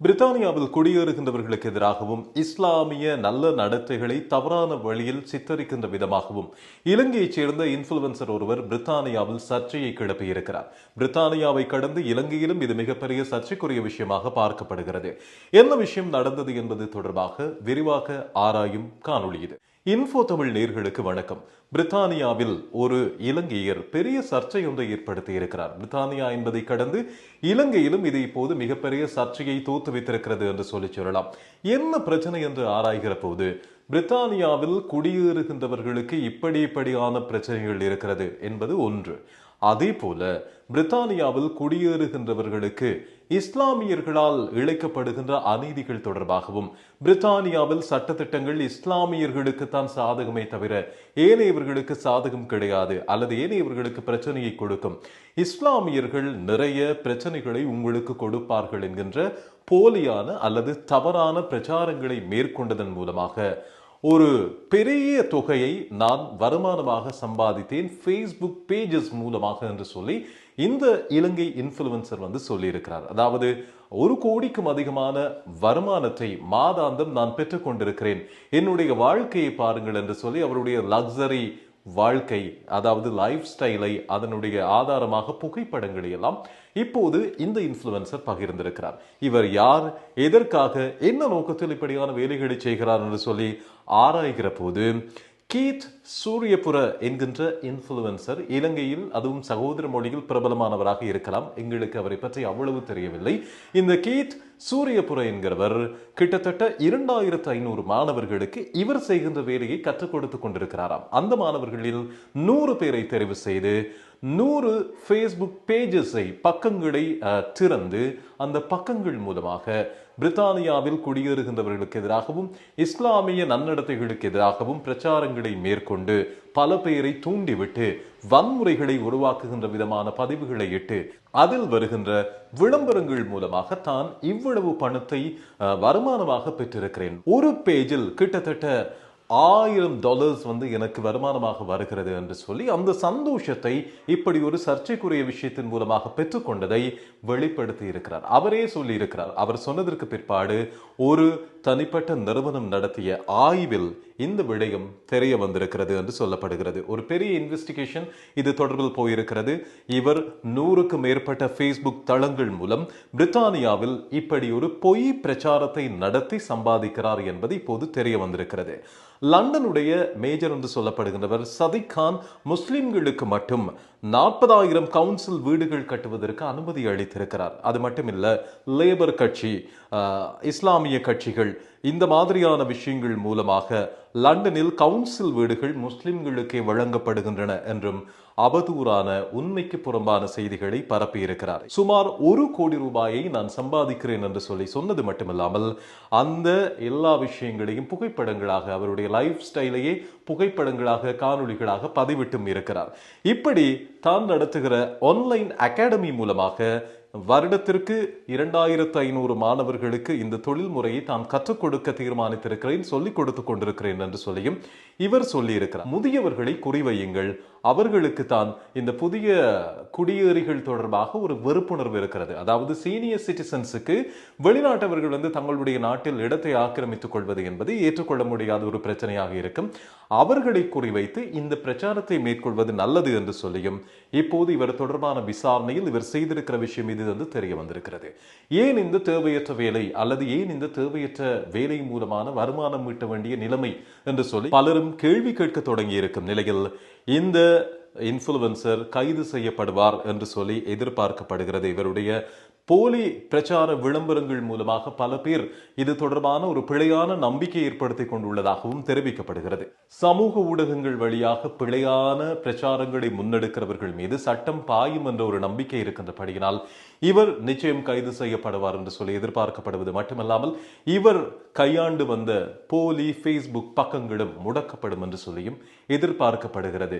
பிரித்தானியாவில் குடியேறுகின்றவர்களுக்கு எதிராகவும் இஸ்லாமிய நல்ல நடத்தைகளை தவறான வழியில் சித்தரிக்கின்ற விதமாகவும் இலங்கையைச் சேர்ந்த இன்ஃபுளுவன்சர் ஒருவர் பிரித்தானியாவில் சர்ச்சையை கிளப்பியிருக்கிறார். பிரித்தானியாவை கடந்து இலங்கையிலும் இது மிகப்பெரிய சர்ச்சைக்குரிய விஷயமாக பார்க்கப்படுகிறது. என்ன விஷயம் நடந்தது என்பது தொடர்பாக விரிவாக ஆராயும் காணொளி இது. இன்ஃபோ தமிழ் நேர்களுக்கு வணக்கம். பிரித்தானியாவில் ஒரு இலங்கையர் பெரிய சர்ச்சை ஒன்றை ஏற்படுத்தி இருக்கிறார். பிரித்தானியா என்பதை கடந்து இலங்கையிலும் இது இப்போது மிகப்பெரிய சர்ச்சையை தோற்றுவித்திருக்கிறது என்று சொல்லலாம். என்ன பிரச்சனை என்று ஆராய்கிற போது பிரித்தானியாவில் குடியேறுகின்றவர்களுக்கு இப்படியான பிரச்சனைகள் இருக்கிறது என்பது ஒன்று. அதே போல பிரித்தானியாவில் குடியேறுகின்றவர்களுக்கு இஸ்லாமியர்களால் இழைக்கப்படுகின்ற அநீதிகள் தொடர்பாகவும் பிரித்தானியாவில் சட்டத்திட்டங்கள் இஸ்லாமியர்களுக்கு தான் சாதகமே தவிர ஏனையவர்களுக்கு சாதகம் கிடையாது அல்லது ஏனையவர்களுக்கு பிரச்சனையை கொடுக்கும், இஸ்லாமியர்கள் நிறைய பிரச்சனைகளை உங்களுக்கு கொடுப்பார்கள் என்கின்ற போலியான அல்லது தவறான பிரச்சாரங்களை மேற்கொண்டதன் மூலமாக ஒரு பெரிய தொகையை நான் வருமானமாக சம்பாதித்தேன் ஃபேஸ்புக் பேஜஸ் மூலமாக என்று சொல்லி இந்த இலங்கை இன்ஃபுளுவன்சர் சொல்லியிருக்கிறார். அதாவது 1 கோடிக்கும் அதிகமான வருமானத்தை மாதாந்தம் நான் பெற்றுக் கொண்டிருக்கிறேன், என்னுடைய வாழ்க்கையை பாருங்கள் என்று சொல்லி அவருடைய லக்ஸரி வாழ்க்கை, அதாவது லைஃப் ஸ்டைலை அதனுடைய ஆதாரமாக புகைப்படங்களை எல்லாம் இப்போது இந்த இன்ஃபுளுவன்சர் பகிர்ந்திருக்கிறார். இவர் யார், எதற்காக, என்ன நோக்கத்தில் இப்படியான வேலைகளை செய்கிறார் என்று சொல்லி ஆராய்கிற போது கீத் சூரியபுர என்கின்ற இன்ஃபுளுவன்சர் இலங்கையில், அதுவும் சகோதர மொழியில் பிரபலமானவராக இருக்கலாம், எங்களுக்கு அவரை பற்றி அவ்வளவு தெரியவில்லை. இந்த கீத் சூரியபுர என்கிறவர் கிட்டத்தட்ட 2500 மாணவர்களுக்கு இவர் செய்கின்ற வேலையை கற்றுக் கொடுத்துக் கொண்டிருக்கிறாராம். அந்த மாணவர்களில் 100 பேரை தெரிவு செய்து 100 ஃபேஸ்புக் பேஜஸை, பக்கங்களை திறந்து அந்த பக்கங்கள் மூலமாக பிரித்தானியாவில் குடியேறுகின்றவர்களுக்கு எதிராகவும் இஸ்லாமிய நன்னடத்தைகளுக்கு எதிராகவும் பிரச்சாரங்களை மேற்கொண்டு பல பேரை தூண்டிவிட்டு வன்முறைகளை உருவாக்குகின்ற விதமான பதிவுகளை இட்டு அதில் வருகின்ற விளம்பரங்கள் மூலமாக தான் இவ்வளவு பணத்தை வருமானமாக பெற்றிருக்கிறேன், ஒரு பேஜில் கிட்டத்தட்ட $1000 எனக்கு வருமானமாக வருகிறது என்று சொல்லி அந்த சந்தோஷத்தை இப்படி ஒரு சர்ச்சைக்குரிய விஷயத்தின் மூலமாக பெற்றுக்கொண்டதை வெளிப்படுத்தி இருக்கிறார். அவரே சொல்லி இருக்கிறார். அவர் சொன்னதற்கு பிற்பாடு ஒரு தனிப்பட்ட நிறுவனம் நடத்திய ஆய்வில் இந்த விடயம் தெரிய வந்திருக்கிறது என்று சொல்லப்படுகிறது. ஒரு பெரிய இன்வெஸ்டிகேஷன் இது தொடர்பில் போயிருக்கிறது. இவர் 100க்கு மேற்பட்ட ஃபேஸ்புக் தளங்கள் மூலம் பிரித்தானியாவில் இப்படி ஒரு பொய் பிரச்சாரத்தை நடத்தி சம்பாதிக்கிறார் என்பது இப்போது தெரிய வந்திருக்கிறது. லண்டனுடைய மேஜர் என்று சொல்லப்படுகின்றவர் சதிக் கான் முஸ்லிம்களுக்கு மட்டும் 40,000 கவுன்சில் வீடுகள் கட்டுவதற்கு அனுமதி அளித்திருக்கிறார். அது மட்டுமில்ல, லேபர் கட்சி, இஸ்லாமிய கட்சிகள், இந்த மாதிரியான விஷயங்கள் மூலமாக லண்டனில் கவுன்சில் வீடுகள் முஸ்லிம்களுக்கே வழங்கப்படுகின்றன என்றும் அவதூறான, உண்மைக்கு புறம்பான செய்திகளை பரப்பியிருக்கிறார். சுமார் 1 கோடி ரூபாயை நான் சம்பாதிக்கிறேன் என்று சொல்லி சொன்னது மட்டுமில்லாமல் அந்த எல்லா விஷயங்களையும் புகைப்படங்களாக, அவருடைய லைஃப் ஸ்டைலையே புகைப்படங்களாக, காணொளிகளாக பதிவிட்டும் இருக்கிறார். இப்படி தான் நடத்துகிற ஆன்லைன் அகாடமி மூலமாக வருடத்திற்கு 2500 மாணவர்களுக்கு இந்த தொழில் முறையை தான் கற்றுக் கொடுக்க தீர்மானித்திருக்கிறேன், சொல்லிக் கொடுத்துக் கொண்டிருக்கிறேன் என்று சொல்லியும் இவர் சொல்லியிருக்கிறார். முதியவர்களை குறிவையுங்கள், அவர்களுக்கு தான் இந்த புதிய குடியேறிகள் தொடர்பாக ஒரு வெறுப்புணர்வு இருக்கிறது. அதாவது சீனியர் சிட்டிசன்ஸுக்கு வெளிநாட்டவர்கள் தங்களுடைய நாட்டில் இடத்தை ஆக்கிரமித்துக் கொள்வது என்பது ஏற்றுக்கொள்ள முடியாத ஒரு பிரச்சனையாக இருக்கும். அவர்களை குறிவைத்து இந்த பிரச்சாரத்தை மேற்கொள்வது நல்லது என்று சொல்லியும் இப்போது இவர் தொடர்பான விசாரணையில் இவர் செய்திருக்கிற விஷயம் இது தெரிய வந்திருக்கிறது. ஏன் இந்த தேவையற்ற வேலை அல்லது ஏன் இந்த தேவையற்ற வேலை மூலமான வருமானம் ஈட்ட வேண்டிய நிலைமை என்று சொல்லி பலரும் கேள்வி கேட்க தொடங்கி இருக்கும் நிலையில் இந்த இன்ஃபுளுவன்சர் கைது செய்யப்படுவார் என்று சொல்லி எதிர்பார்க்கப்படுகிறது. இவருடைய போலி பிரச்சார விளம்பரங்கள் மூலமாக பல பேர் இது தொடர்பான ஒரு பிழையான நம்பிக்கை ஏற்படுத்திக் கொண்டுள்ளதாகவும் தெரிவிக்கப்படுகிறது. சமூக ஊடகங்கள் வழியாக பிழையான பிரச்சாரங்களை முன்னெடுக்கிறவர்கள் மீது சட்டம் பாயும் என்ற ஒரு நம்பிக்கை இருக்கின்றபடியினால் இவர் நிச்சயம் கைது செய்யப்படுவார் என்று சொல்லி எதிர்பார்க்கப்படுவது மட்டுமல்லாமல் இவர் கையாண்டு வந்த போலி ஃபேஸ்புக் பக்கங்களும் முடக்கப்படும் என்று சொல்லியும் எதிர்பார்க்கப்படுகிறது.